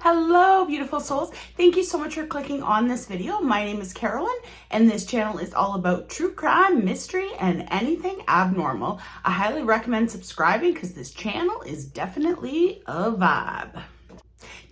Hello, beautiful souls. Thank you so much for clicking on this video. My name is Carolyn, and this channel is all about true crime, mystery, and anything abnormal. I highly recommend subscribing because this channel is definitely a vibe.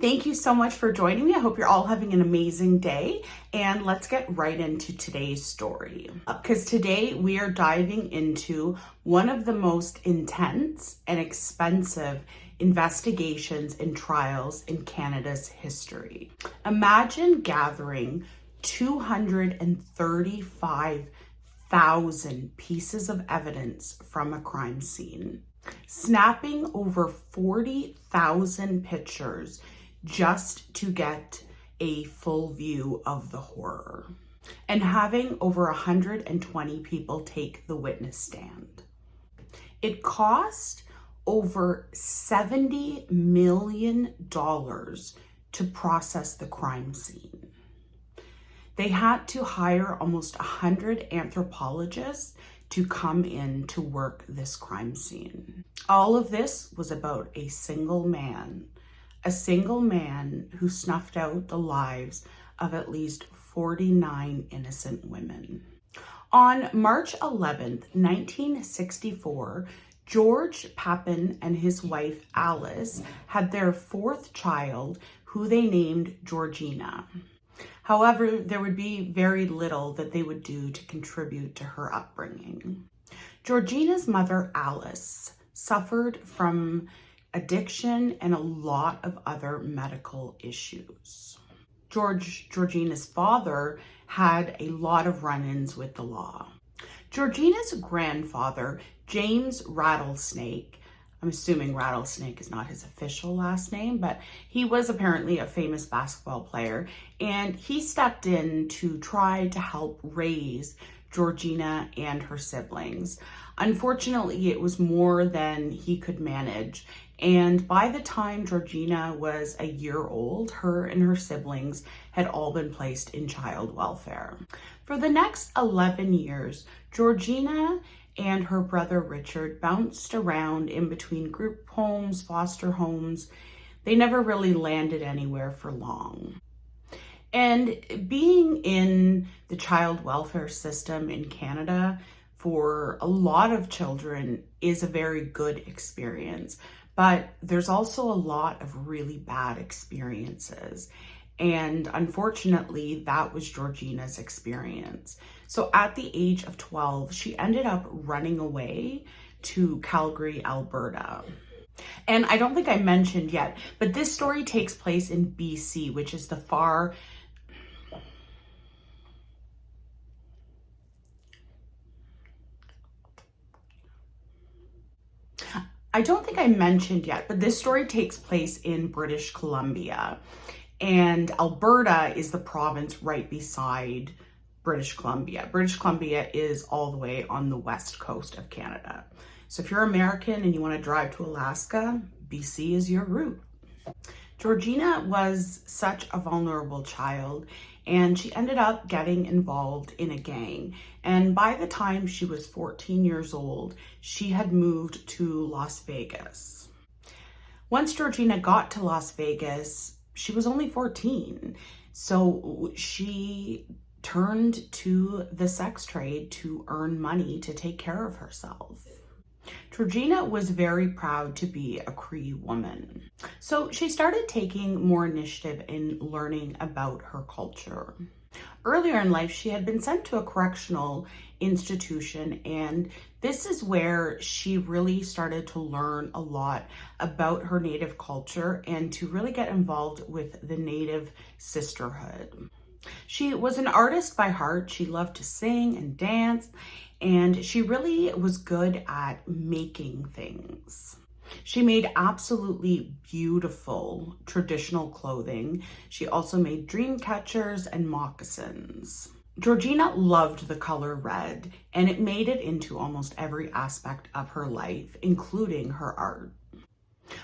Thank you so much for joining me. I hope you're all having an amazing day, and let's get right into today's story. Because today we are diving into one of the most intense and expensive investigations and trials in Canada's history. Imagine gathering 235,000 pieces of evidence from a crime scene, snapping over 40,000 pictures just to get a full view of the horror, and having over 120 people take the witness stand. It cost over $70 million to process the crime scene. They had to hire almost 100 anthropologists to come in to work this crime scene. All of this was about a single man who snuffed out the lives of at least 49 innocent women. On March 11th, 1964, George Papin and his wife Alice had their fourth child, who they named Georgina. However, there would be very little that they would do to contribute to her upbringing. Georgina's mother, Alice, suffered from addiction and a lot of other medical issues. Georgina's father had a lot of run-ins with the law. Georgina's grandfather, James Rattlesnake, I'm assuming Rattlesnake is not his official last name, but he was apparently a famous basketball player, and he stepped in to try to help raise Georgina and her siblings. Unfortunately, it was more than he could manage, and by the time Georgina was a year old, her and her siblings had all been placed in child welfare. For the next 11 years, Georgina and her brother Richard bounced around in between group homes, foster homes. They never really landed anywhere for long. And being in the child welfare system in Canada for a lot of children is a very good experience, but there's also a lot of really bad experiences. And unfortunately, that was Georgina's experience. So at the age of 12, she ended up running away to Calgary, Alberta. And I don't think I mentioned yet, but this story takes place in BC, which is the far... I don't think I mentioned yet, but this story takes place in British Columbia. And Alberta is the province right beside British Columbia. British Columbia is all the way on the west coast of Canada. So if you're American and you want to drive to Alaska, BC is your route. Georgina was such a vulnerable child, and she ended up getting involved in a gang. And by the time she was 14 years old, she had moved to Las Vegas. Once Georgina got to Las Vegas, she was only 14, so she turned to the sex trade to earn money to take care of herself. Georgina was very proud to be a Cree woman, so she started taking more initiative in learning about her culture. Earlier in life, she had been sent to a correctional institution, and this is where she really started to learn a lot about her Native culture and to really get involved with the Native sisterhood. She was an artist by heart. She loved to sing and dance, and she really was good at making things. She made absolutely beautiful traditional clothing. She also made dream catchers and moccasins. Georgina loved the color red, and it made it into almost every aspect of her life, including her art.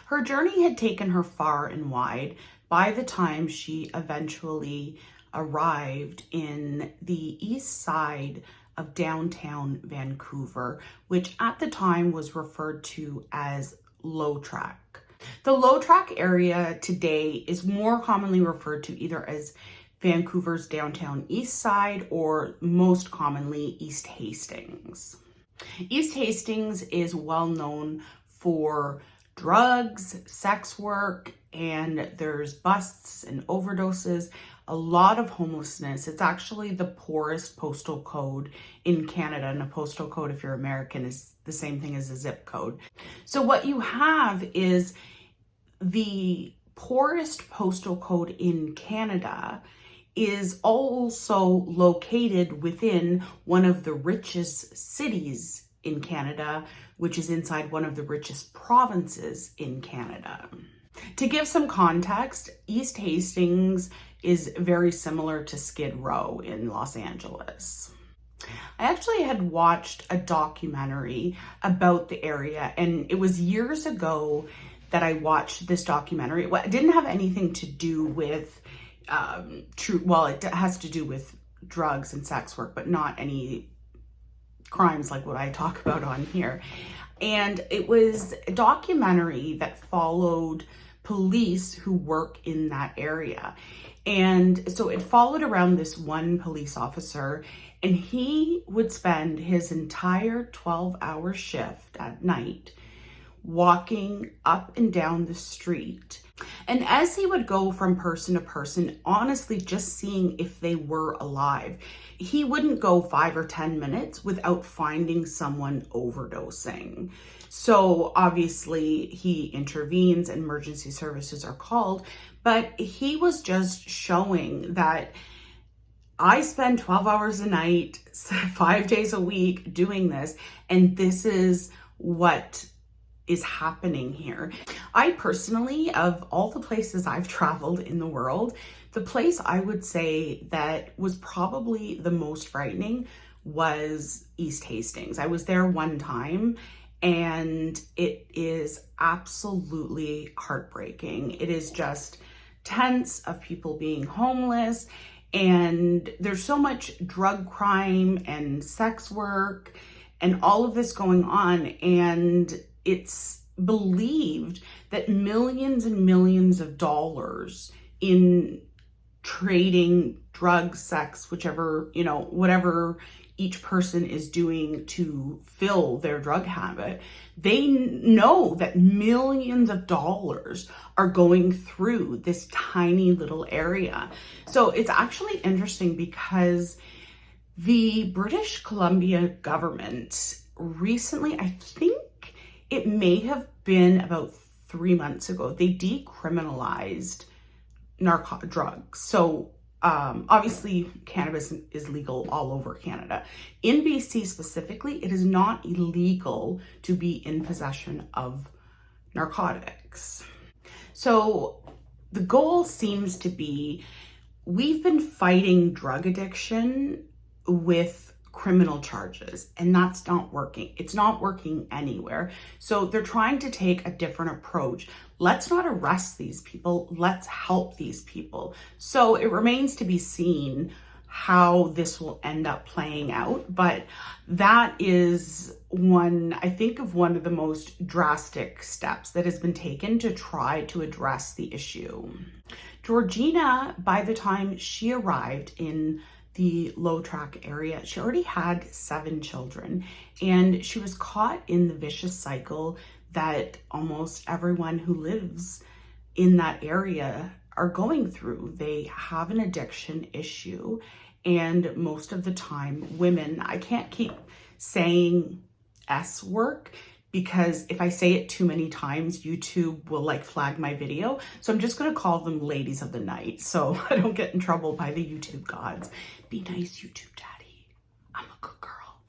Her journey had taken her far and wide by the time she eventually arrived in the east side of downtown Vancouver, which at the time was referred to as Low Track. The Low Track area today is more commonly referred to either as Vancouver's downtown east side or most commonly East Hastings. East Hastings is well known for drugs, sex work, and there's busts and overdoses, a lot of homelessness. It's actually the poorest postal code in Canada, and a postal code, if you're American, is the same thing as a zip code. So what you have is the poorest postal code in Canada is also located within one of the richest cities in Canada, which is inside one of the richest provinces in Canada. To give some context, East Hastings is very similar to Skid Row in Los Angeles. I actually had watched a documentary about the area, and it was years ago that I watched this documentary. It didn't have anything to do with it has to do with drugs and sex work, but not any crimes like what I talk about on here. And it was a documentary that followed police who work in that area. And so it followed around this one police officer, and he would spend his entire 12-hour shift at night walking up and down the street. And as he would go from person to person, honestly, just seeing if they were alive, he wouldn't go 5 or 10 minutes without finding someone overdosing. So obviously he intervenes and emergency services are called, but he was just showing that I spend 12 hours a night, 5 days a week doing this, and this is what is happening here. I personally, of all the places I've traveled in the world, the place I would say that was probably the most frightening was East Hastings. I was there one time, and it is absolutely heartbreaking. It is just tense of people being homeless, and there's so much drug crime and sex work and all of this going on, and it's believed that millions and millions of dollars in trading drugs, sex, whichever, whatever each person is doing to fill their drug habit, they know that millions of dollars are going through this tiny little area. So it's actually interesting because the British Columbia government recently, I think it may have been about 3 months ago, they decriminalized drugs. So obviously cannabis is legal all over Canada. In BC specifically, it is not illegal to be in possession of narcotics. So the goal seems to be, we've been fighting drug addiction with criminal charges, and that's not working. It's not working anywhere. So they're trying to take a different approach. Let's not arrest these people. Let's help these people. So it remains to be seen how this will end up playing out. But that is one of the most drastic steps that has been taken to try to address the issue. Georgina, by the time she arrived in the Low Track area, she already had 7 children, and she was caught in the vicious cycle that almost everyone who lives in that area are going through. They have an addiction issue, and most of the time women, I can't keep saying S work because if I say it too many times, YouTube will flag my video. So I'm just going to call them ladies of the night so I don't get in trouble by the YouTube gods. Be nice, YouTube daddy. I'm a good girl.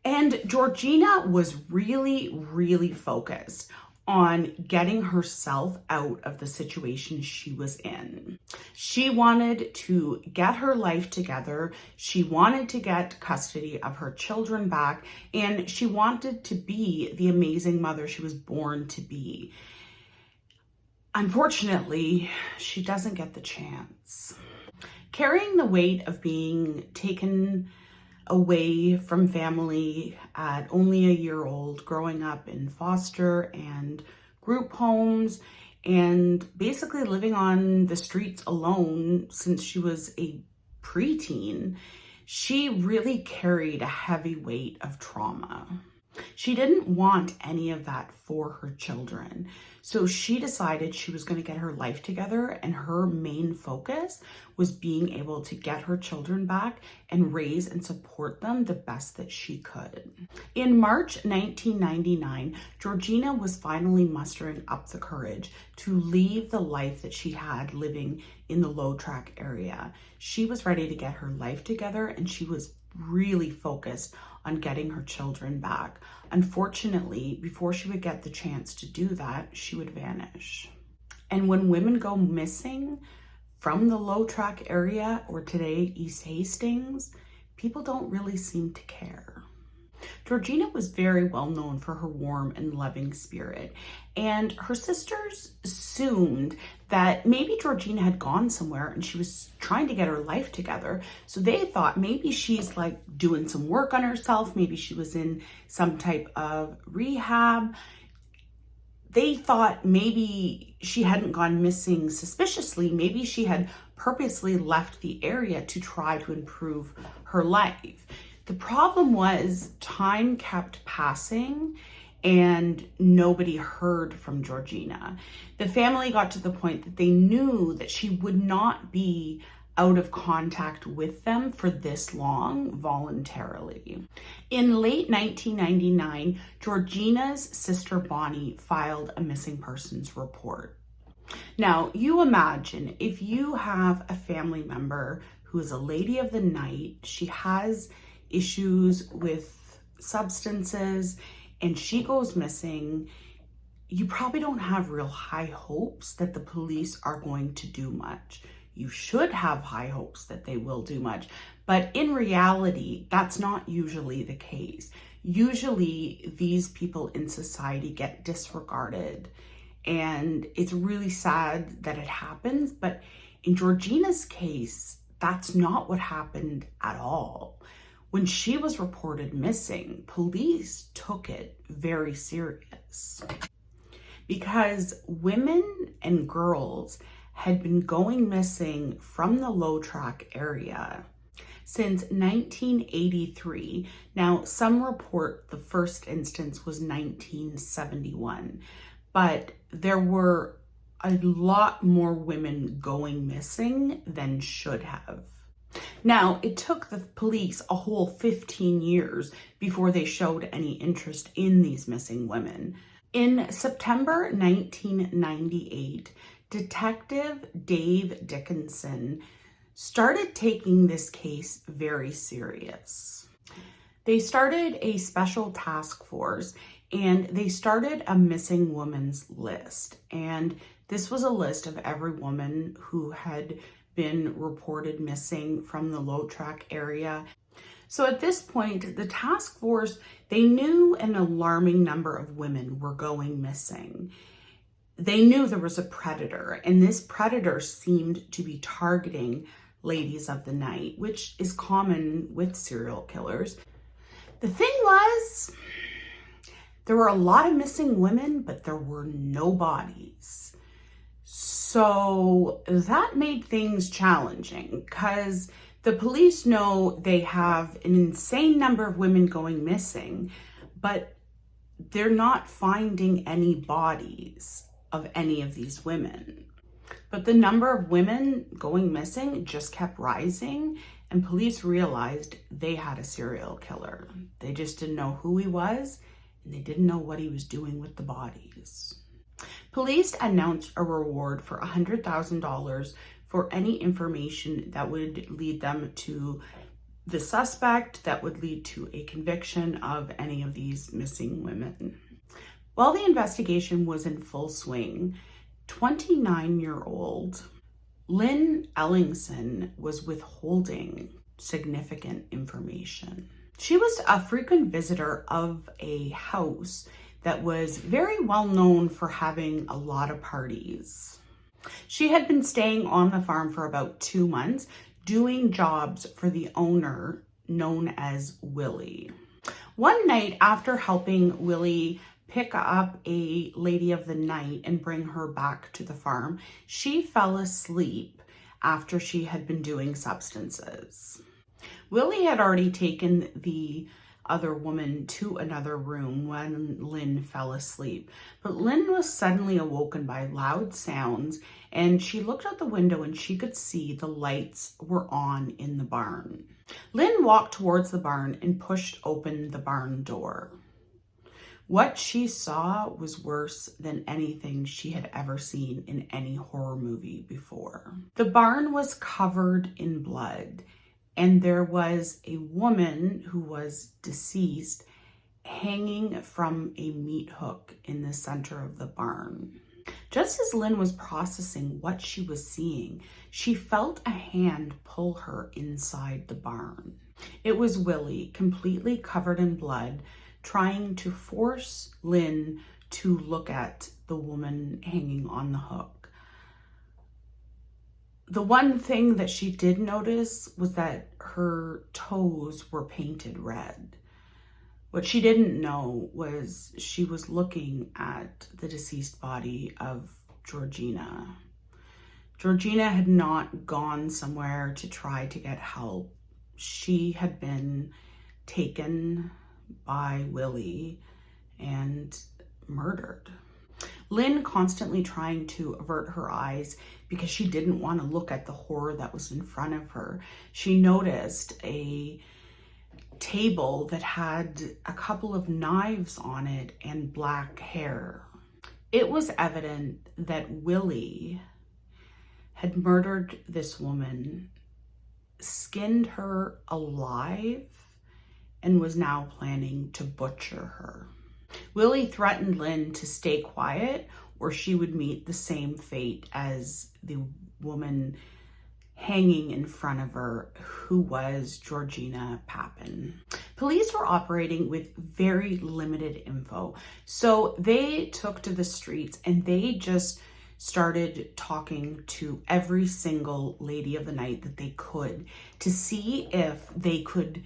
And Georgina was really, really focused on getting herself out of the situation she was in. She wanted to get her life together. She wanted to get custody of her children back, and she wanted to be the amazing mother she was born to be. Unfortunately, she doesn't get the chance. Carrying the weight of being taken away from family at only a year old, growing up in foster and group homes and basically living on the streets alone since she was a preteen, she really carried a heavy weight of trauma. She didn't want any of that for her children. So she decided she was going to get her life together, and her main focus was being able to get her children back and raise and support them the best that she could. In March 1999, Georgina was finally mustering up the courage to leave the life that she had living in the Low Track area. She was ready to get her life together, and she was really focused on getting her children back. Unfortunately, before she would get the chance to do that, she would vanish. And when women go missing from the Low Track area, or today East Hastings, people don't really seem to care. Georgina was very well known for her warm and loving spirit, and her sisters assumed that maybe Georgina had gone somewhere and she was trying to get her life together. So they thought maybe she's like doing some work on herself, maybe she was in some type of rehab. They thought maybe she hadn't gone missing suspiciously, maybe she had purposely left the area to try to improve her life. The problem was time kept passing and nobody heard from Georgina. The family got to the point that they knew that she would not be out of contact with them for this long voluntarily. In late 1999, Georgina's sister Bonnie filed a missing persons report. Now, you imagine if you have a family member who is a lady of the night, she has issues with substances, and she goes missing, you probably don't have real high hopes that the police are going to do much. You should have high hopes that they will do much, but in reality, that's not usually the case. Usually, these people in society get disregarded, and it's really sad that it happens, but in Georgina's case, that's not what happened at all. When she was reported missing, police took it very serious because women and girls had been going missing from the Low Track area since 1983. Now, some report the first instance was 1971, but there were a lot more women going missing than should have. Now, it took the police a whole 15 years before they showed any interest in these missing women. In September 1998, Detective Dave Dickinson started taking this case very serious. They started a special task force and they started a missing woman's list. And this was a list of every woman who had been reported missing from the Low Track area. So at this point, the task force, they knew an alarming number of women were going missing. They knew there was a predator, and this predator seemed to be targeting ladies of the night, which is common with serial killers. The thing was, there were a lot of missing women, but there were no bodies. So that made things challenging because the police know they have an insane number of women going missing, but they're not finding any bodies of any of these women. But the number of women going missing just kept rising, and police realized they had a serial killer. They just didn't know who he was, and they didn't know what he was doing with the bodies. Police announced a reward for $100,000 for any information that would lead them to the suspect, that would lead to a conviction of any of these missing women. While the investigation was in full swing, 29-year-old Lynn Ellingson was withholding significant information. She was a frequent visitor of a house that was very well known for having a lot of parties. She had been staying on the farm for about 2 months, doing jobs for the owner known as Willie. One night, after helping Willie pick up a lady of the night and bring her back to the farm, she fell asleep after she had been doing substances. Willie had already taken the other woman to another room when Lynn fell asleep. But Lynn was suddenly awoken by loud sounds, and she looked out the window and she could see the lights were on in the barn. Lynn walked towards the barn and pushed open the barn door. What she saw was worse than anything she had ever seen in any horror movie before. The barn was covered in blood, and there was a woman who was deceased hanging from a meat hook in the center of the barn. Just as Lynn was processing what she was seeing, she felt a hand pull her inside the barn. It was Willie, completely covered in blood, trying to force Lynn to look at the woman hanging on the hook. The one thing that she did notice was that her toes were painted red. What she didn't know was she was looking at the deceased body of Georgina. Georgina had not gone somewhere to try to get help. She had been taken by Willie and murdered. Lynn, constantly trying to avert her eyes because she didn't want to look at the horror that was in front of her, she noticed a table that had a couple of knives on it and black hair. It was evident that Willie had murdered this woman, skinned her alive, and was now planning to butcher her. Willie threatened Lynn to stay quiet or she would meet the same fate as the woman hanging in front of her, who was Georgina Papin. Police were operating with very limited info, so they took to the streets and they just started talking to every single lady of the night that they could to see if they could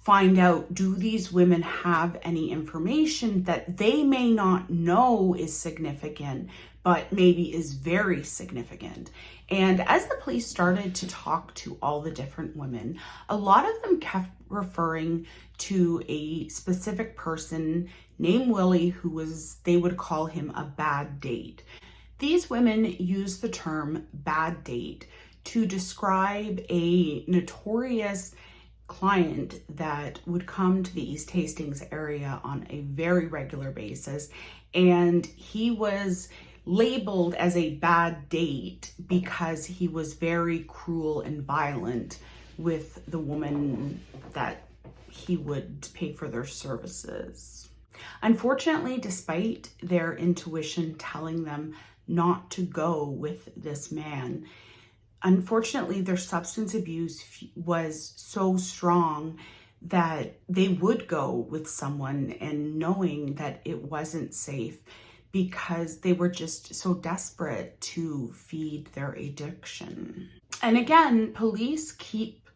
find out, do these women have any information that they may not know is significant, but maybe is very significant. And as the police started to talk to all the different women, a lot of them kept referring to a specific person named Willie, who was, they would call him a bad date. These women used the term bad date to describe a notorious client that would come to the East Hastings area on a very regular basis, and he was labeled as a bad date because he was very cruel and violent with the woman that he would pay for their services. Unfortunately, despite their intuition telling them not to go with this man, unfortunately, their substance abuse was so strong that they would go with someone and knowing that it wasn't safe because they were just so desperate to feed their addiction. And again, police keep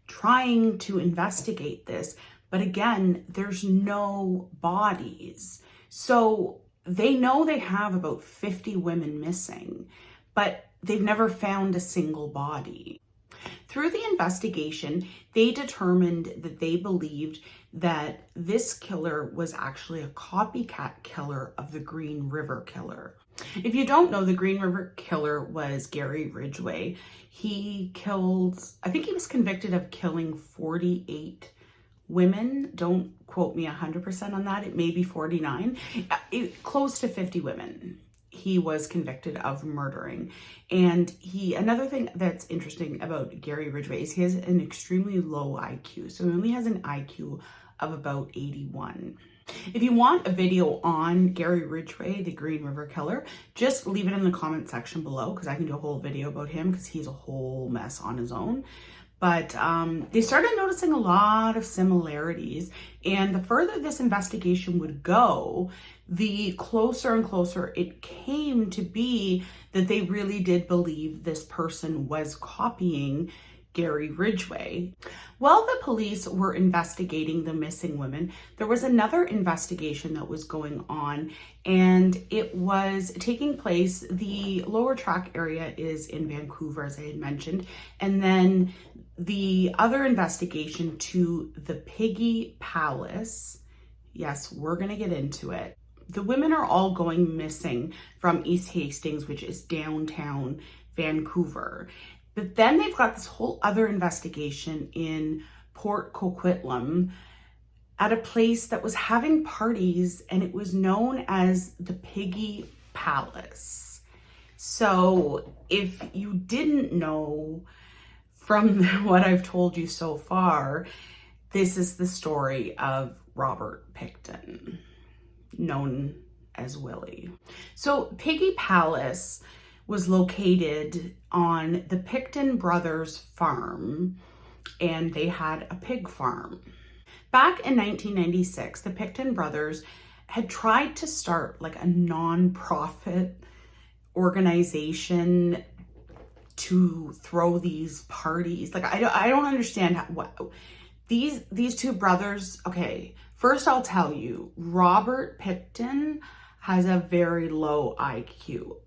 trying to investigate this, but again, there's no bodies. So they know they have about 50 women missing, but they've never found a single body. Through the investigation, they determined that they believed that this killer was actually a copycat killer of the Green River Killer. If you don't know, the Green River Killer was Gary Ridgway. He killed, I think he was convicted of killing 48 women. Don't quote me 100% on that. It may be 49. Close to 50 women he was convicted of murdering. And another thing that's interesting about Gary Ridgway is he has an extremely low IQ. So he only has an IQ of about 81. If you want a video on Gary Ridgway, the Green River Killer, just leave it in the comment section below because I can do a whole video about him because he's a whole mess on his own. But they started noticing a lot of similarities, and the further this investigation would go, the closer and closer it came to be that they really did believe this person was copying Gary Ridgway. While the police were investigating the missing women, there was another investigation that was going on, and it was taking place. The Lower Track area is in Vancouver, as I had mentioned, and then the other investigation to the Piggy Palace. Yes, we're going to get into it. The women are all going missing from East Hastings, which is downtown Vancouver. But then they've got this whole other investigation in Port Coquitlam at a place that was having parties, and it was known as the Piggy Palace. So if you didn't know from what I've told you so far, this is the story of Robert Pickton, known as Willie. So Piggy Palace was located on the Pickton brothers' farm, and they had a pig farm. Back in 1996, the Pickton brothers had tried to start like a non-profit organization to throw these parties. Like, I don't understand what these two brothers. Okay, first I'll tell you, Robert Pickton has a very low IQ.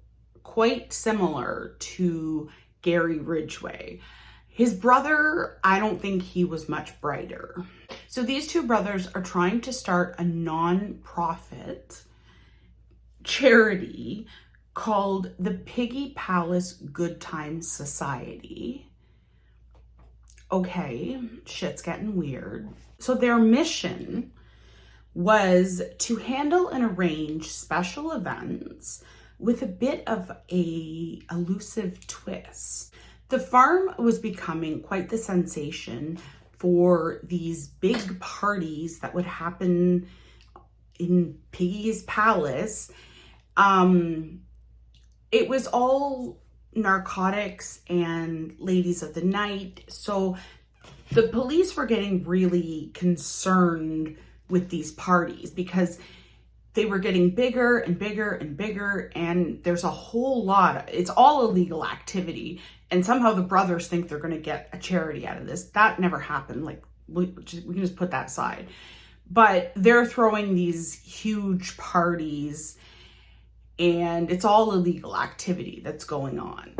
Quite similar to Gary Ridgway. His brother, I don't think he was much brighter. So these two brothers are trying to start a non-profit charity called the Piggy Palace Good Times Society. Okay, shit's getting weird. So their mission was to handle and arrange special events with a bit of a elusive twist. The farm was becoming quite the sensation for these big parties that would happen in Piggy's Palace. It was all narcotics and ladies of the night. So the police were getting really concerned with these parties because they were getting bigger and bigger and bigger, and there's a whole lot. It's all illegal activity, and somehow the brothers think they're going to get a charity out of this. That never happened. Like, we can just put that aside. But they're throwing these huge parties, and it's all illegal activity that's going on.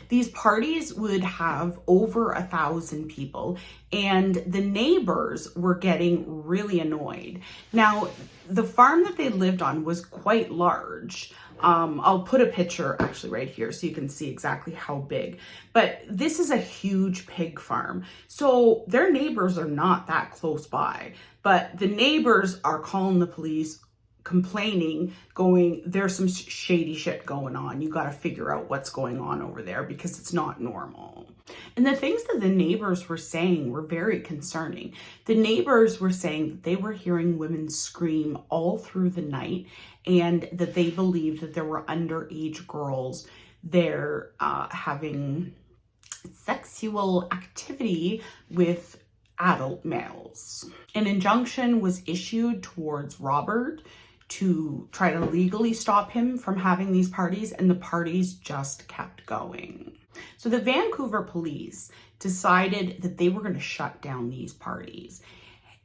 These parties would have over 1,000 people, and the neighbors were getting really annoyed. Now, the farm that they lived on was quite large. I'll put a picture actually right here so you can see exactly how big. But this is a huge pig farm. So their neighbors are not that close by, but the neighbors are calling the police, complaining, going, there's some shady shit going on. You got to figure out what's going on over there because it's not normal. And the things that the neighbors were saying were very concerning. The neighbors were saying that they were hearing women scream all through the night, and that they believed that there were underage girls there having sexual activity with adult males. An injunction was issued towards Robert to try to legally stop him from having these parties, and the parties just kept going. So the Vancouver police decided that they were going to shut down these parties.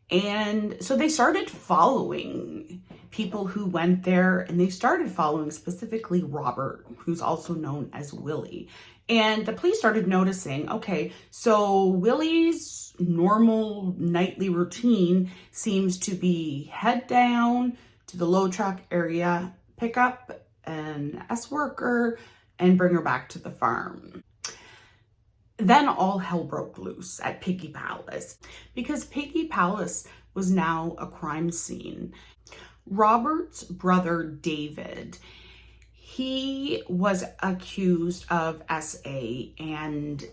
And so they started following people who went there, and they started following specifically Robert, who's also known as Willie. And the police started noticing, okay, so Willie's normal nightly routine seems to be head down to the Low Track area, pick up an S-worker, and bring her back to the farm. Then all hell broke loose at Piggy Palace, because Piggy Palace was now a crime scene. Robert's brother, David, he was accused of SA, and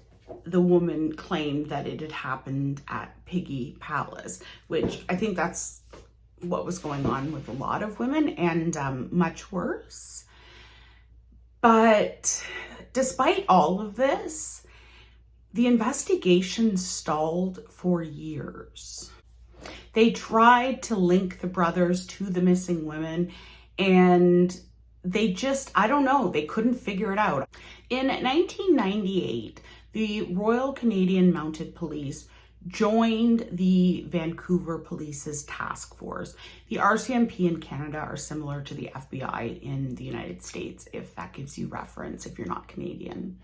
the woman claimed that it had happened at Piggy Palace, which I think that's what was going on with a lot of women, and much worse. But despite all of this, the investigation stalled for years. They tried to link the brothers to the missing women, and they just, I don't know, they couldn't figure it out. In 1998, the Royal Canadian Mounted Police joined the Vancouver Police's task force. The RCMP in Canada are similar to the FBI in the United States, if that gives you reference, if you're not Canadian.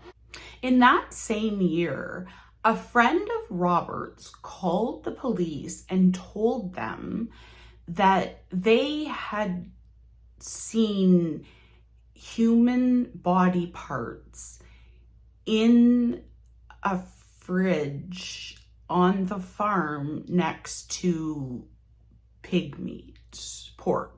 In that same year, a friend of Robert's called the police and told them that they had seen human body parts in a fridge on the farm next to pig meat, pork.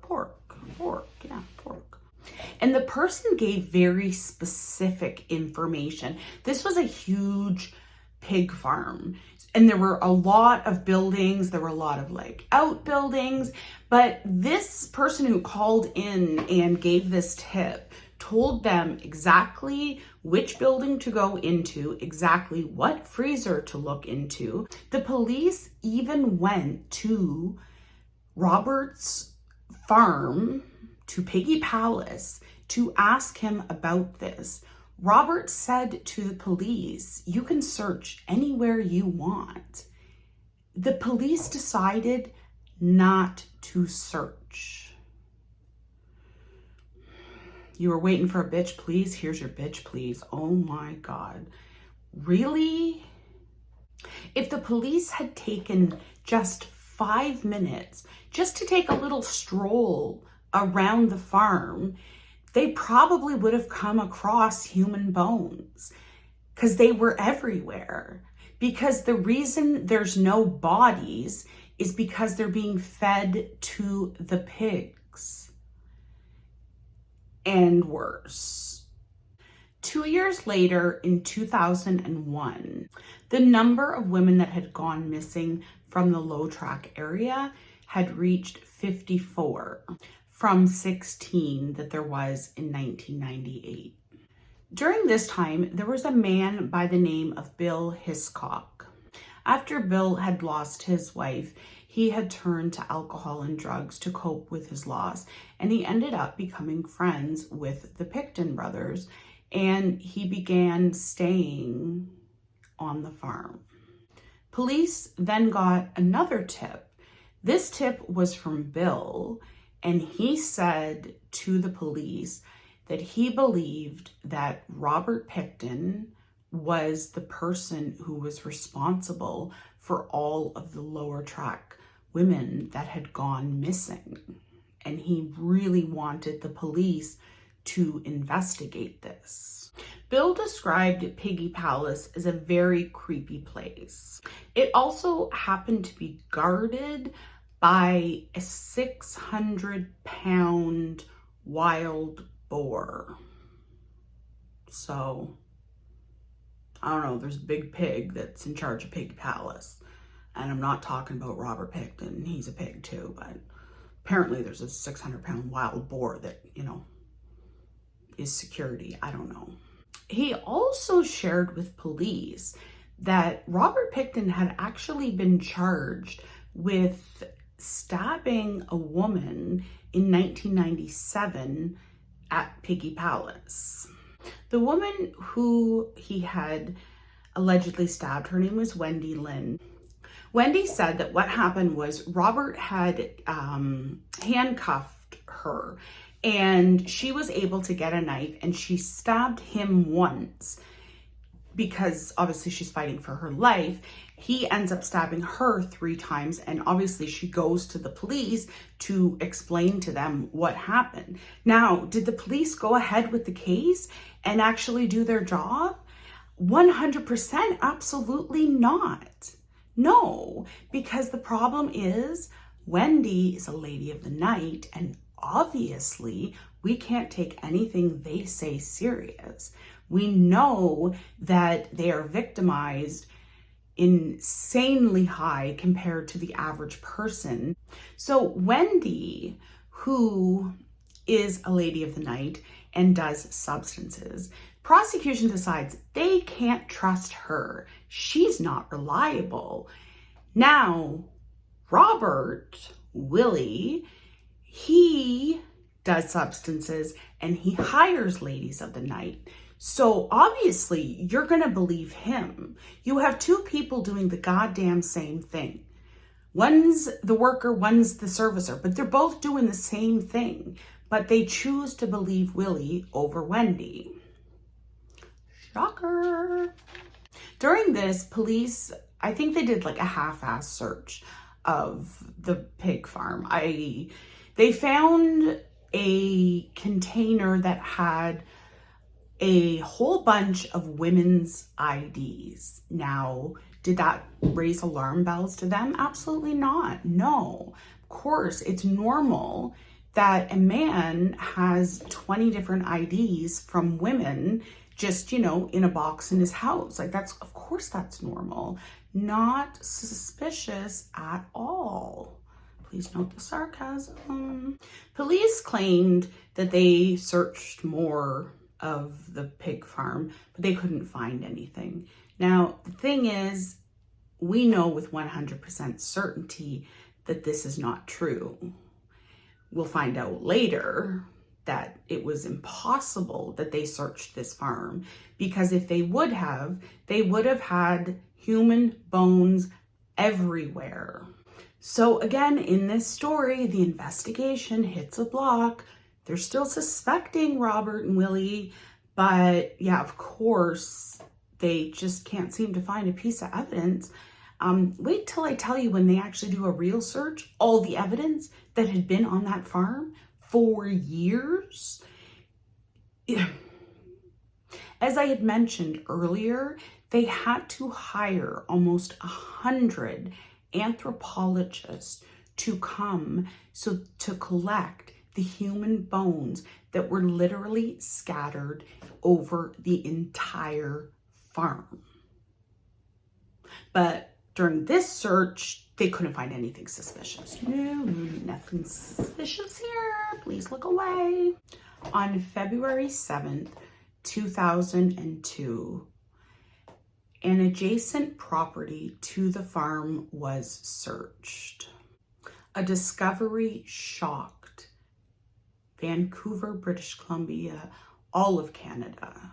And the person gave very specific information. This was a huge pig farm, and there were a lot of buildings. There were a lot of like outbuildings, but this person who called in and gave this tip told them exactly which building to go into, exactly what freezer to look into. The police even went to Robert's farm, to Piggy Palace, to ask him about this. Robert said to the police, "You can search anywhere you want." The police decided not to search. You were waiting for a bitch, please? Here's your bitch, please. Oh my God. Really? If the police had taken just 5 minutes just to take a little stroll around the farm, they probably would have come across human bones, because they were everywhere. Because the reason there's no bodies is because they're being fed to the pigs. And worse. 2 years later, in 2001, the number of women that had gone missing from the Low Track area had reached 54 from 16 that there was in 1998. During this time, there was a man by the name of Bill Hiscock. After Bill had lost his wife, he had turned to alcohol and drugs to cope with his loss, and he ended up becoming friends with the Pickton brothers, and he began staying on the farm. Police then got another tip. This tip was from Bill, and he said to the police that he believed that Robert Pickton was the person who was responsible for all of the Lower Track women that had gone missing. And he really wanted the police to investigate this. Bill described Piggy Palace as a very creepy place. It also happened to be guarded by a 600-pound wild boar. So, I don't know, there's a big pig that's in charge of Piggy Palace. And I'm not talking about Robert Pickton, he's a pig too, but apparently there's a 600-pound wild boar that, is security. I don't know. He also shared with police that Robert Pickton had actually been charged with stabbing a woman in 1997 at Piggy Palace. The woman who he had allegedly stabbed, her name was Wendy Lynn. Wendy said that what happened was Robert had handcuffed her, and she was able to get a knife, and she stabbed him once because obviously she's fighting for her life. He ends up stabbing her 3 times, and obviously she goes to the police to explain to them what happened. Now, did the police go ahead with the case and actually do their job? 100% absolutely not. No, because the problem is Wendy is a lady of the night, and obviously we can't take anything they say serious. We know that they are victimized insanely high compared to the average person. So Wendy, who is a lady of the night and does substances, prosecution decides they can't trust her. She's not reliable. Now, Robert, Willie, he does substances and he hires ladies of the night. So obviously you're going to believe him. You have two people doing the goddamn same thing. One's the worker, one's the servicer, but they're both doing the same thing. But they choose to believe Willie over Wendy. Shocker. During this, police, I think they did like a half-ass search of the pig farm. They found a container that had a whole bunch of women's IDs. Now, did that raise alarm bells to them? Absolutely not. No. Of course, it's normal that a man has 20 different IDs from women just, you know, in a box in his house. Like of course that's normal. Not suspicious at all. Please note the sarcasm. Police claimed that they searched more of the pig farm, but they couldn't find anything. Now, the thing is, we know with 100% certainty that this is not true. We'll find out later that it was impossible that they searched this farm, because if they would have had human bones everywhere. So again, in this story, the investigation hits a block. They're still suspecting Robert and Willie, but yeah, of course, they just can't seem to find a piece of evidence. Wait till I tell you when they actually do a real search, all the evidence that had been on that farm for years. As I had mentioned earlier, they had to hire almost 100 anthropologists to come to collect the human bones that were literally scattered over the entire farm. But during this search, they couldn't find anything suspicious. No, nothing suspicious here. Please look away. On February 7th, 2002, an adjacent property to the farm was searched. A discovery shocked Vancouver, British Columbia, all of Canada.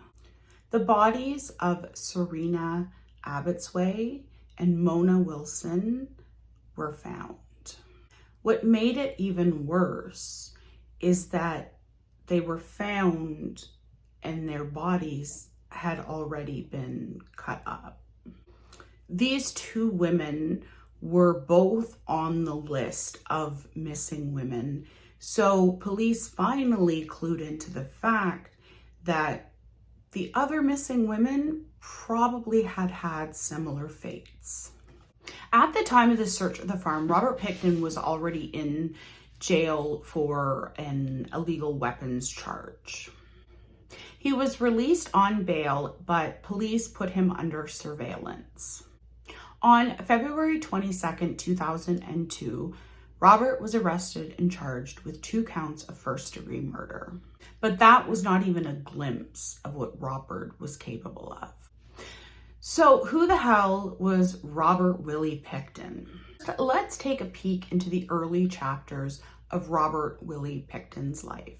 The bodies of Serena Abbotsway and Mona Wilson were found. What made it even worse is that they were found and their bodies had already been cut up. These two women were both on the list of missing women, so police finally clued into the fact that the other missing women probably had similar fates. At the time of the search of the farm, Robert Pickton was already in jail for an illegal weapons charge. He was released on bail, but police put him under surveillance. On February 22nd, 2002, Robert was arrested and charged with 2 counts of first-degree murder. But that was not even a glimpse of what Robert was capable of. So who the hell was Robert Willie Pickton? Let's take a peek into the early chapters of Robert Willie Pickton's life.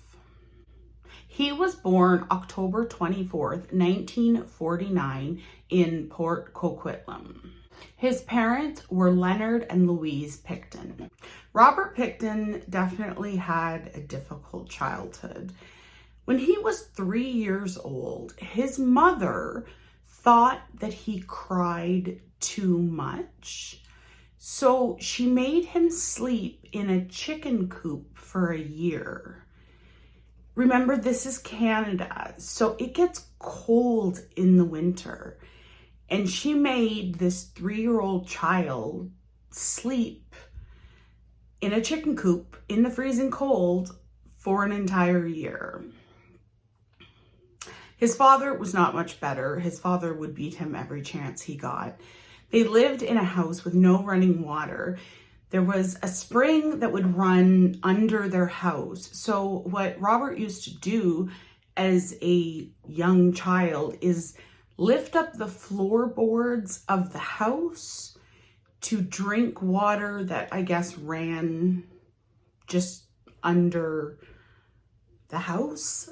He was born October 24th, 1949 in Port Coquitlam. His parents were Leonard and Louise Pickton. Robert Pickton definitely had a difficult childhood. When he was 3 years old, his mother thought that he cried too much. So she made him sleep in a chicken coop for a year. Remember, this is Canada, so it gets cold in the winter. And she made this 3-year-old child sleep in a chicken coop in the freezing cold for an entire year. His father was not much better. His father would beat him every chance he got. They lived in a house with no running water. There was a spring that would run under their house. So what Robert used to do as a young child is lift up the floorboards of the house to drink water that I guess ran just under the house.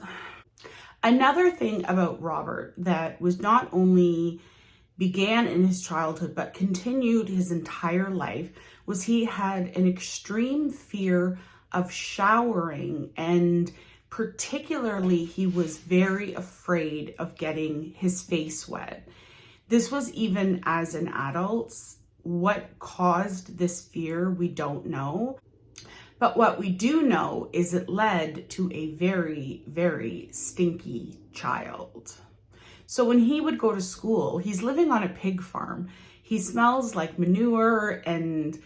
Another thing about Robert that was not only began in his childhood but continued his entire life was he had an extreme fear of showering, and particularly he was very afraid of getting his face wet. This was even as an adult. What caused this fear, we don't know. But what we do know is it led to a very, very stinky child. So when he would go to school, he's living on a pig farm. He smells like manure and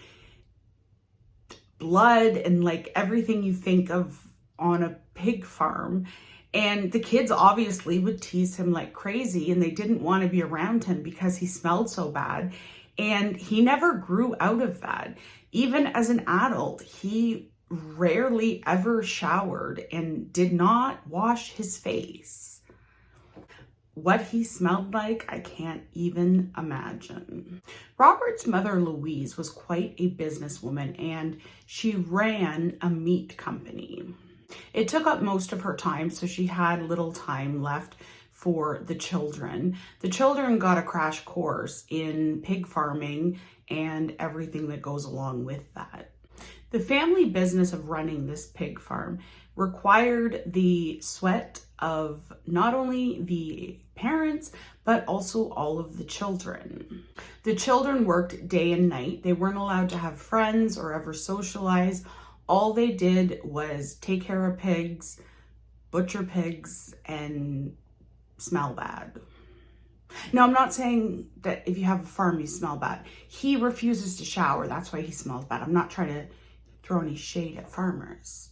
blood and like everything you think of on a pig farm. And the kids obviously would tease him like crazy, and they didn't want to be around him because he smelled so bad. And he never grew out of that. Even as an adult, he rarely ever showered and did not wash his face. What he smelled like, I can't even imagine. Robert's mother, Louise, was quite a businesswoman, and she ran a meat company. It took up most of her time, so she had little time left for the children. The children got a crash course in pig farming and everything that goes along with that. The family business of running this pig farm required the sweat of not only the parents, but also all of the children. The children worked day and night. They weren't allowed to have friends or ever socialize. All they did was take care of pigs, butcher pigs, and smell bad. Now, I'm not saying that if you have a farm, you smell bad. He refuses to shower. That's why he smells bad. I'm not trying to throw any shade at farmers.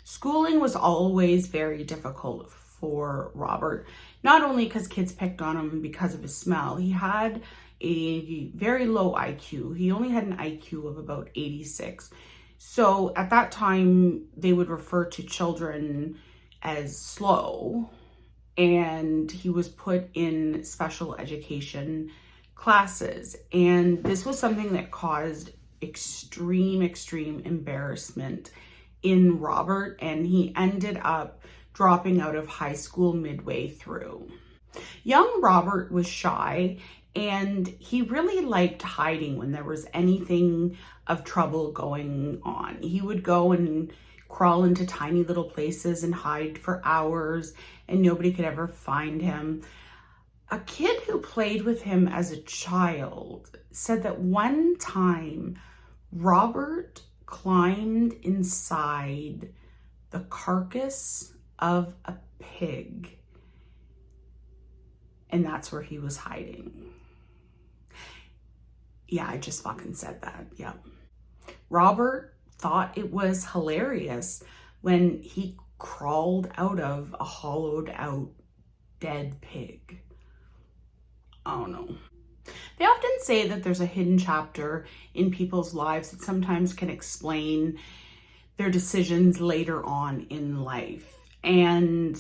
Schooling was always very difficult for Robert, not only because kids picked on him because of his smell. He had a very low IQ. He only had an IQ of about 86. So at that time, they would refer to children as slow, and he was put in special education classes. And this was something that caused extreme embarrassment in Robert, and he ended up dropping out of high school midway through. Young Robert was shy, and he really liked hiding when there was anything of trouble going on. He would go and crawl into tiny little places and hide for hours, and nobody could ever find him. A kid who played with him as a child said that one time Robert climbed inside the carcass of a pig, and that's where he was hiding. Yeah, I just fucking said that. Yep. Robert thought it was hilarious when he crawled out of a hollowed out dead pig. Oh no. They often say that there's a hidden chapter in people's lives that sometimes can explain their decisions later on in life. And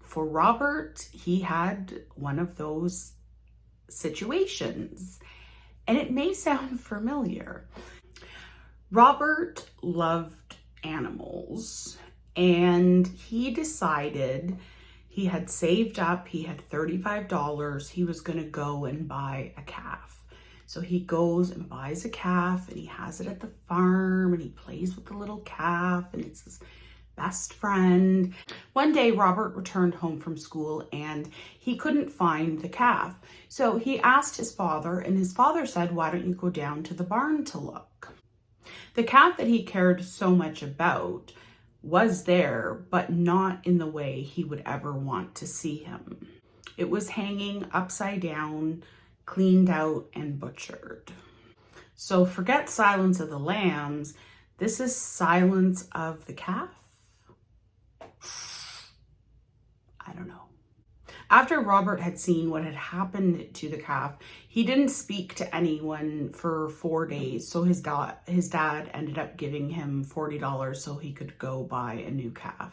for Robert, he had one of those situations. And it may sound familiar. Robert loved animals, and he decided he had saved up, he had $35, he was going to go and buy a calf. So he goes and buys a calf, and he has it at the farm, and he plays with the little calf, and it's his best friend. One day, Robert returned home from school, and he couldn't find the calf. So he asked his father, and his father said, "Why don't you go down to the barn to look?" The calf that he cared so much about was there, but not in the way he would ever want to see him. It was hanging upside down, cleaned out, and butchered. So forget Silence of the Lambs. This is Silence of the Calf? I don't know. After Robert had seen what had happened to the calf, he didn't speak to anyone for 4 days. So his dad ended up giving him $40 so he could go buy a new calf.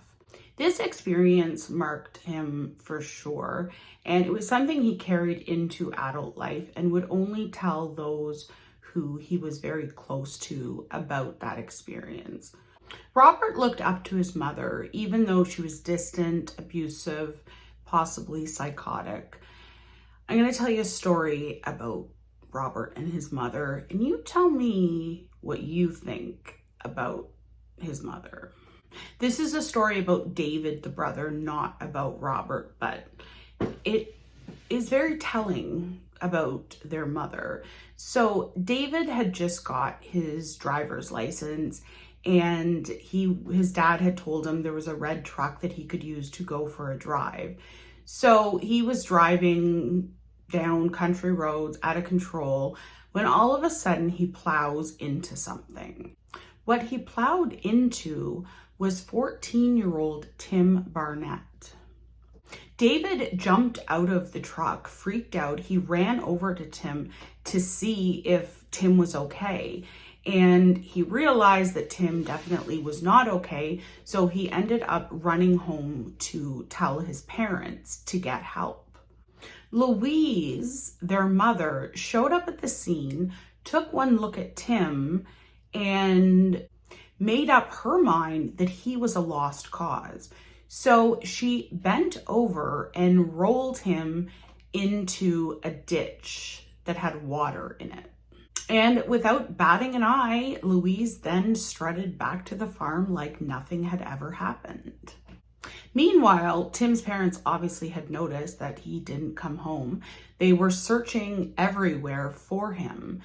This experience marked him for sure, and it was something he carried into adult life and would only tell those who he was very close to about that experience. Robert looked up to his mother, even though she was distant, abusive, possibly psychotic. I'm going to tell you a story about Robert and his mother, and you tell me what you think about his mother. This is a story about David, the brother, not about Robert, but it is very telling about their mother. So David had just got his driver's license, and his dad had told him there was a red truck that he could use to go for a drive. So he was driving down country roads out of control when all of a sudden he plows into something. What he plowed into was 14-year-old Tim Barnett. David jumped out of the truck, freaked out. He ran over to Tim to see if Tim was okay. And he realized that Tim definitely was not okay. So he ended up running home to tell his parents to get help. Louise, their mother, showed up at the scene, took one look at Tim, and made up her mind that he was a lost cause. So she bent over and rolled him into a ditch that had water in it. And without batting an eye, Louise then strutted back to the farm like nothing had ever happened. Meanwhile, Tim's parents obviously had noticed that he didn't come home. They were searching everywhere for him.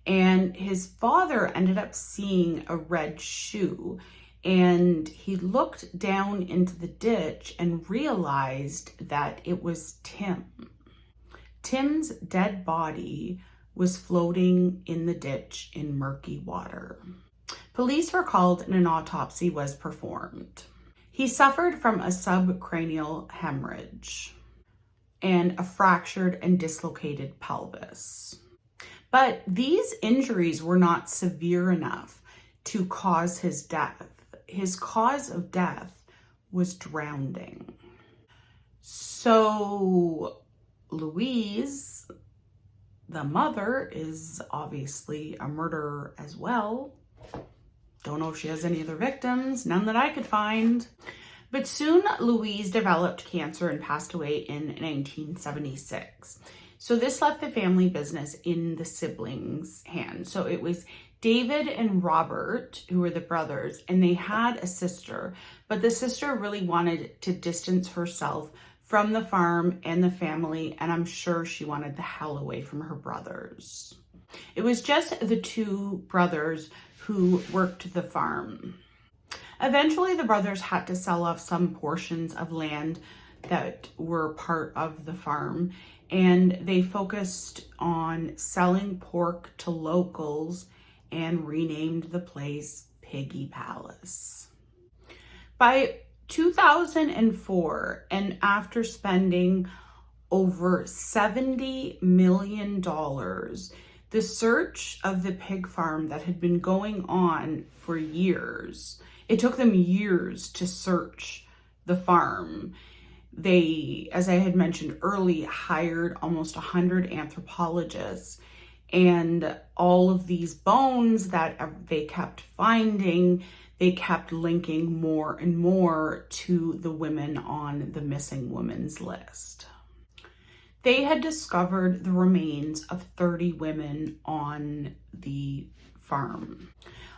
And his father ended up seeing a red shoe, and he looked down into the ditch and realized that it was Tim. Tim's dead body was floating in the ditch in murky water. Police were called and an autopsy was performed. He suffered from a subcranial hemorrhage and a fractured and dislocated pelvis. But these injuries were not severe enough to cause his death. His cause of death was drowning. So Louise, the mother, is obviously a murderer as well. Don't know if she has any other victims, none that I could find. But soon Louise developed cancer and passed away in 1976. So this left the family business in the siblings' hands. So it was David and Robert, who were the brothers, and they had a sister, but the sister really wanted to distance herself from the farm and the family, and I'm sure she wanted the hell away from her brothers. It was just the two brothers who worked the farm. Eventually, the brothers had to sell off some portions of land that were part of the farm, and they focused on selling pork to locals and renamed the place Piggy Palace. By 2004, and after spending over $70 million, the search of the pig farm that had been going on for years, it took them years to search the farm. They, as I had mentioned earlier, hired almost 100 anthropologists, and all of these bones that they kept finding, they kept linking more and more to the women on the missing women's list. They had discovered the remains of 30 women on the farm.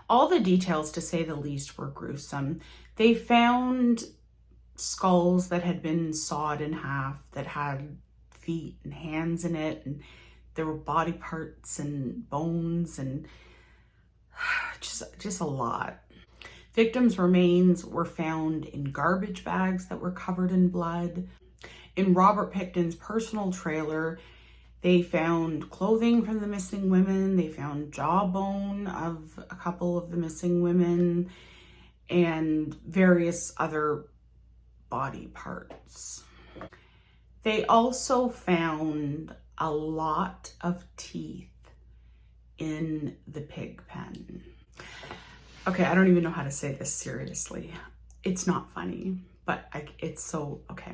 All the details, to say the least, were gruesome. They found skulls that had been sawed in half, that had feet and hands in it, and there were body parts and bones and just a lot. Victims' remains were found in garbage bags that were covered in blood. In Robert Pickton's personal trailer, they found clothing from the missing women. They found jawbone of a couple of the missing women and various other body parts. They also found a lot of teeth in the pig pen. Okay, I don't even know how to say this seriously. It's not funny, but it's so, okay.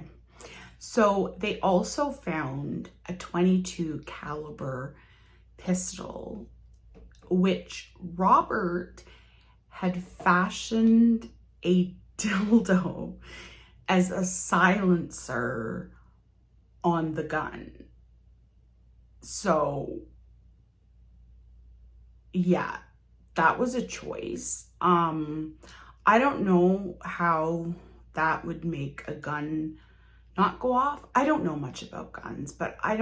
So they also found a .22 caliber pistol, which Robert had fashioned a dildo as a silencer on the gun. So yeah, that was a choice. I don't know how that would make a gun not go off. I don't know much about guns, but I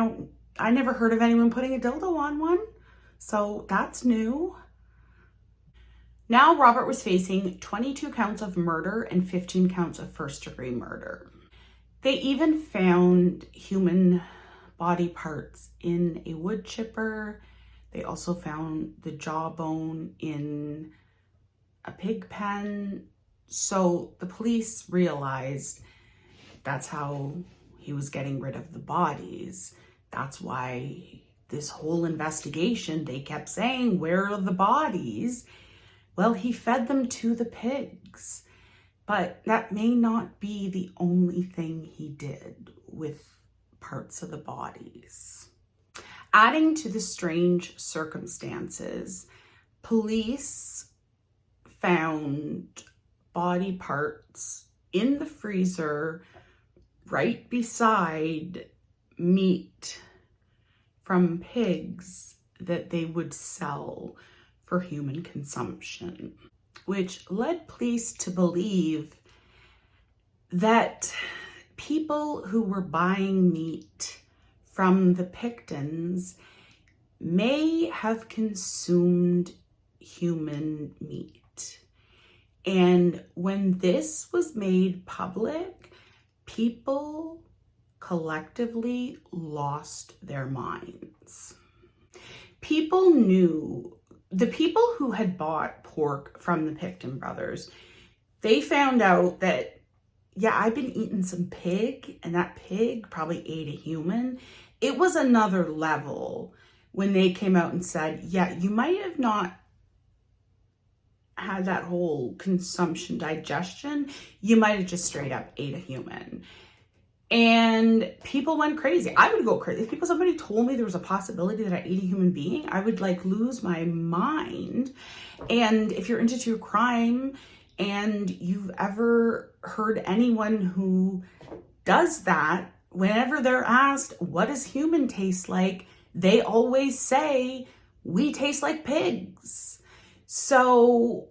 never heard of anyone putting a dildo on one. So that's new. Now Robert was facing 22 counts of murder and 15 counts of first-degree murder. They even found human body parts in a wood chipper. They also found the jawbone in a pig pen. So the police realized that's how he was getting rid of the bodies. That's why this whole investigation, they kept saying, where are the bodies? Well, he fed them to the pigs. But that may not be the only thing he did with parts of the bodies. Adding to the strange circumstances, police found body parts in the freezer right beside meat from pigs that they would sell for human consumption, which led police to believe that people who were buying meat from the Picktons may have consumed human meat. And when this was made public, people collectively lost their minds. People knew, the people who had bought pork from the Pickton brothers, they found out that, yeah, I've been eating some pig, and that pig probably ate a human. It was another level when they came out and said, yeah, you might have not had that whole consumption digestion. You might have just straight up ate a human. And people went crazy. I would go crazy. If somebody told me there was a possibility that I ate a human being, I would like lose my mind. And if you're into true crime and you've ever heard anyone who does that, whenever they're asked, what does human taste like? They always say, we taste like pigs. So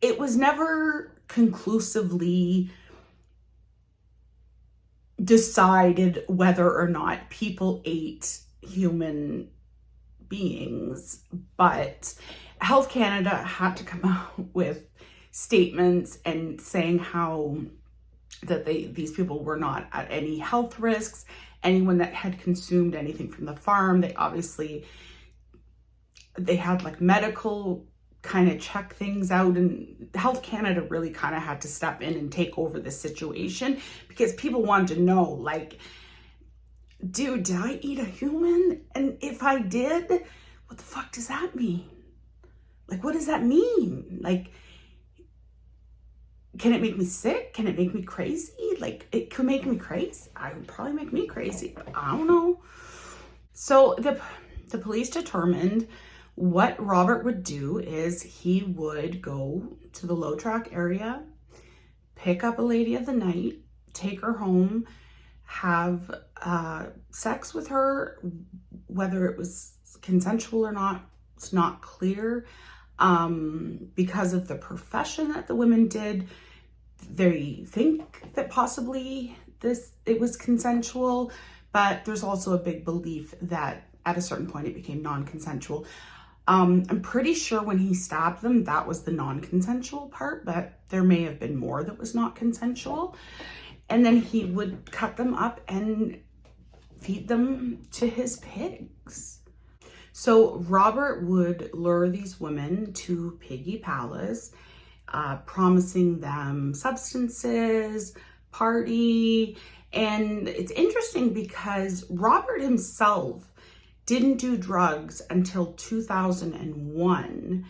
it was never conclusively decided whether or not people ate human beings, but Health Canada had to come out with statements and saying how that these people were not at any health risks. Anyone that had consumed anything from the farm, they had like medical kind of check things out, and Health Canada really kind of had to step in and take over the situation because people wanted to know, like, dude, did I eat a human? And if I did, what the fuck does that mean? Like, what does that mean? Like, can it make me sick? Can it make me crazy? Like, it could make me crazy. I would probably make me crazy, but I don't know. So the police determined what Robert would do is he would go to the low track area, pick up a lady of the night, take her home, have sex with her, whether it was consensual or not, it's not clear. Because of the profession that the women did, they think that possibly it was consensual, but there's also a big belief that at a certain point it became non-consensual. I'm pretty sure when he stabbed them, that was the non-consensual part, but there may have been more that was not consensual. And then he would cut them up and feed them to his pigs. So Robert would lure these women to Piggy Palace, promising them substances, party. And it's interesting because Robert himself didn't do drugs until 2001.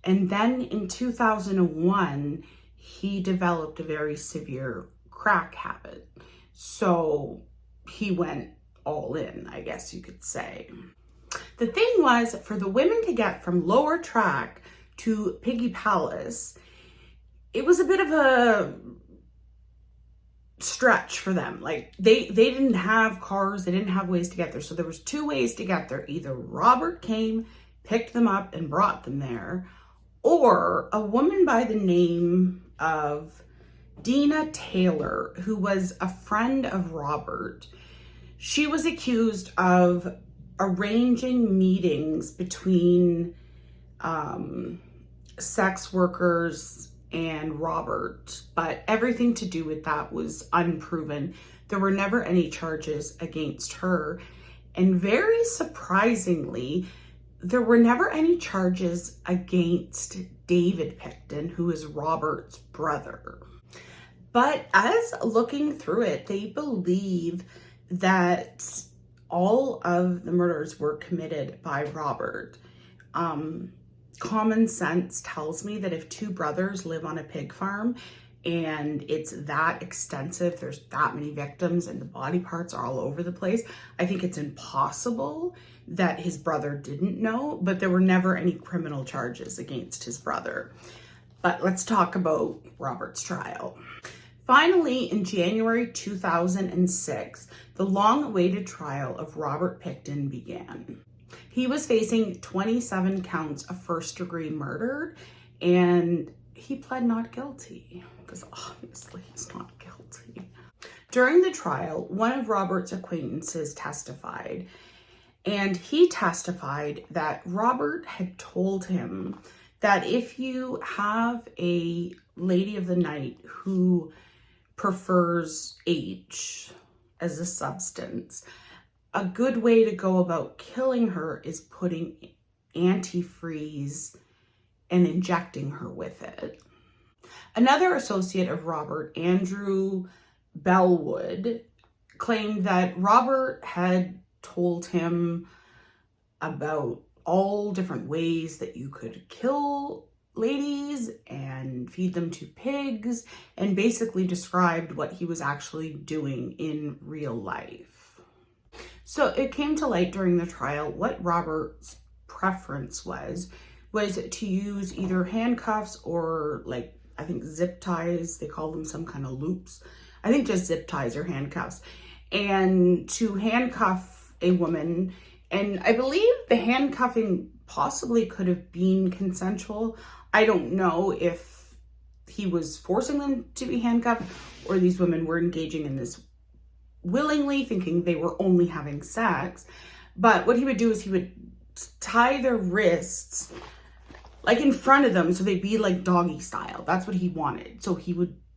And then in 2001, he developed a very severe crack habit. So he went all in, I guess you could say. The thing was, for the women to get from Lower Track to Piggy Palace, it was a bit of a stretch for them. Like they didn't have cars, they didn't have ways to get there. So there was two ways to get there. Either Robert came, picked them up and brought them there, or a woman by the name of Dina Taylor, who was a friend of Robert. She was accused of arranging meetings between sex workers and Robert, but everything to do with that was unproven. There were never any charges against her. And very surprisingly, there were never any charges against David Pickton, who is Robert's brother. But as looking through it, they believe that all of the murders were committed by Robert. Common sense tells me that if two brothers live on a pig farm and it's that extensive, there's that many victims and the body parts are all over the place, I think it's impossible that his brother didn't know, but there were never any criminal charges against his brother. But let's talk about Robert's trial. Finally, in January 2006, the long-awaited trial of Robert Pickton began. He was facing 27 counts of first-degree murder, and he pled not guilty, because obviously he's not guilty. During the trial, one of Robert's acquaintances testified, and he testified that Robert had told him that if you have a lady of the night who prefers H as a substance, a good way to go about killing her is putting antifreeze and injecting her with it. Another associate of Robert, Andrew Bellwood, claimed that Robert had told him about all different ways that you could kill ladies and feed them to pigs, and basically described what he was actually doing in real life. So it came to light during the trial what Robert's preference was to use either handcuffs or, like, I think zip ties, they call them some kind of loops. I think just zip ties or handcuffs, and to handcuff a woman. And I believe the handcuffing possibly could have been consensual. I don't know if he was forcing them to be handcuffed or these women were engaging in this willingly, thinking they were only having sex. But what he would do is he would tie their wrists like in front of them so they'd be like doggy style. That's what he wanted. So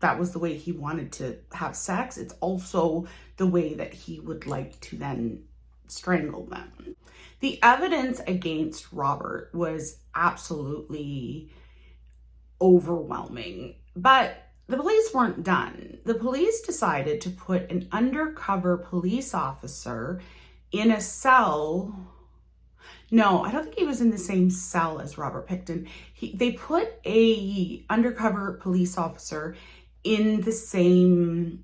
that was the way he wanted to have sex. It's also the way that he would like to then strangle them. The evidence against Robert was absolutely overwhelming, but the police weren't done. The police decided to put an undercover police officer in a cell. No, I don't think he was in the same cell as Robert Pickton. They put a undercover police officer in the same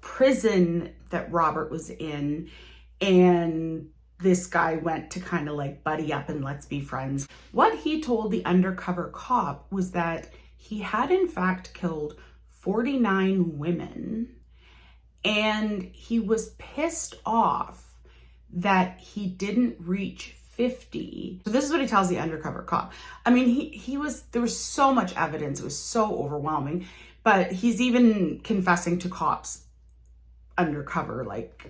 prison that Robert was in, and this guy went to kind of like buddy up and let's be friends. What he told the undercover cop was that he had in fact killed 49 women, and he was pissed off that he didn't reach 50. So this is what he tells the undercover cop. I mean, there was so much evidence. It was so overwhelming, but he's even confessing to cops undercover, like,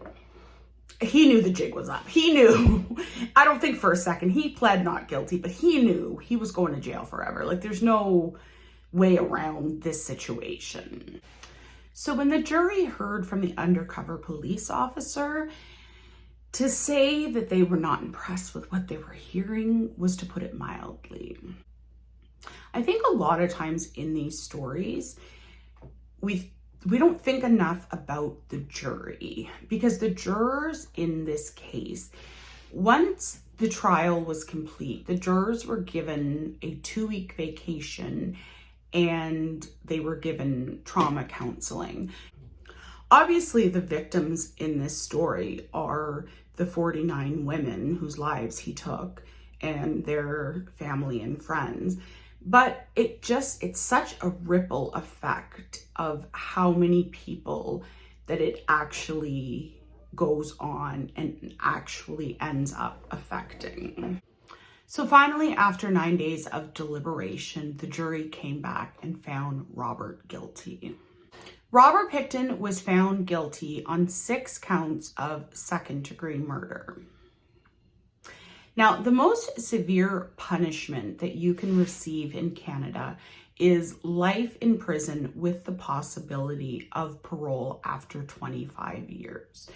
he knew the jig was up. He knew. I don't think for a second he pled not guilty, but he knew he was going to jail forever. Like, there's no way around this situation. So when the jury heard from the undercover police officer, to say that they were not impressed with what they were hearing was to put it mildly. I think a lot of times in these stories, we don't think enough about the jury, because the jurors in this case, once the trial was complete, the jurors were given a 2-week vacation and they were given trauma counseling. Obviously, the victims in this story are the 49 women whose lives he took and their family and friends. But it's such a ripple effect of how many people that it actually goes on and actually ends up affecting. So finally, after 9 days of deliberation, the jury came back and found Robert guilty. Robert Pickton was found guilty on 6 counts of second-degree murder. Now, the most severe punishment that you can receive in Canada is life in prison with the possibility of parole after 25 years.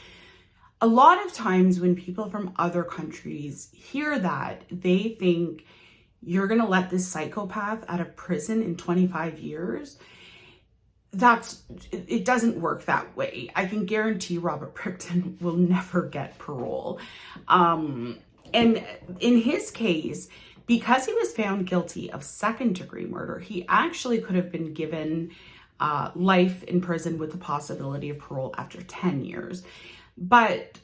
A lot of times when people from other countries hear that, they think you're going to let this psychopath out of prison in 25 years. It doesn't work that way. I can guarantee Robert Pickton will never get parole. And in his case, because he was found guilty of second-degree murder, he actually could have been given life in prison with the possibility of parole after 10 years. But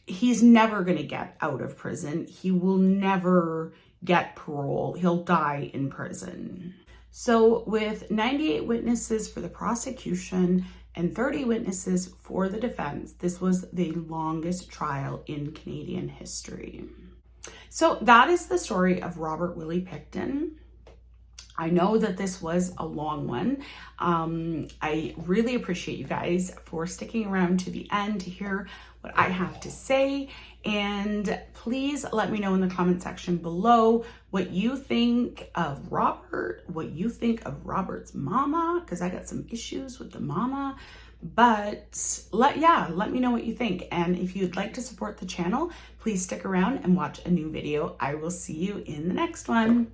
he's never going to get out of prison. He will never get parole. He'll die in prison. So with 98 witnesses for the prosecution and 30 witnesses for the defense, this was the longest trial in Canadian history. So that is the story of Robert Willie Pickton. I know that this was a long one. I really appreciate you guys for sticking around to the end to hear what I have to say. And please let me know in the comment section below what you think of Robert, what you think of Robert's mama, because I got some issues with the mama. But let me know what you think. And if you'd like to support the channel, please stick around and watch a new video. I will see you in the next one.